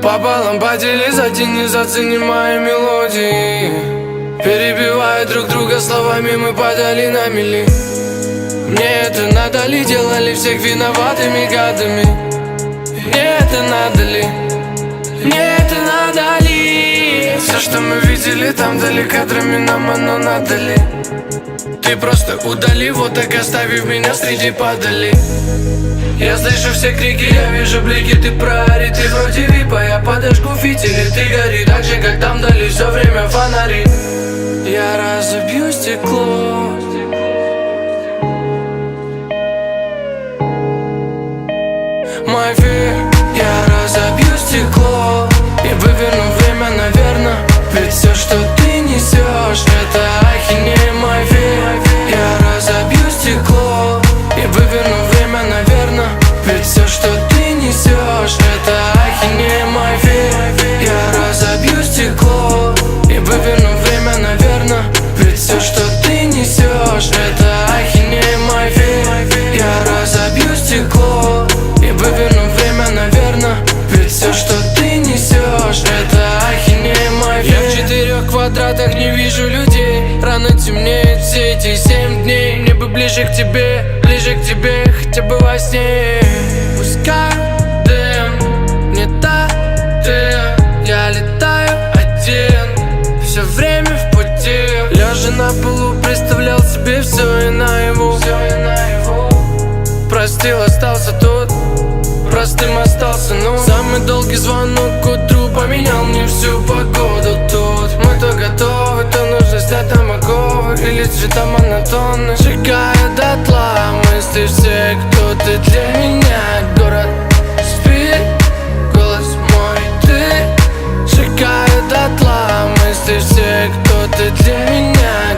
Пополам поделись, затяни, зацени мои мелодии. Перебивая друг друга словами, мы падали на мели. Мне это надо ли, делали всех виноватыми гадами? Мне это надо ли? Мне это надо ли? Все, что мы видели там вдали, кадрами нам оно надо ли? Ты просто удали, вот так оставив меня среди падали. Я слышу все крики, я вижу блики, ты проори. Ты вроде випа, я подожгу фитили. Ты гори так же, как там дали все время фонари. Я разобью стекло. Мой фир, я разобью стекло и выверну время, наверно. Ведь все, что ты несешь, это ахинея, мой фир. Я разобью стекло и выверну время, наверно. Ведь все, что ты несешь, это ахинея, мой фир. Я разобью стекло и выверну время, наверно. Ведь все, что ты несешь, это ахинея, мой фир. Я разобью стекло и выверну время, наверно. Ведь все, что ты несешь, это ахинея, мой фир. Я в 4 квадратах не вижу людей. Рано темнеет все эти 7 дней. Мне бы ближе к тебе, хотя бы во сне. Пускай дым, не та ты. Я летаю один, все время в пути. Лежа на полу, представлял себе все и наяву. Простил, остался тут, простым остался, ну. Самый долгий звонок к утру поменял мне всю погоду тут. Мы то готовы, то нужно снять нам оковы или цвета монотонны. Сжигая дотла мысли все, кто ты для меня. Город спит, голос мой ты. Сжигая дотла мысли все, кто ты для меня.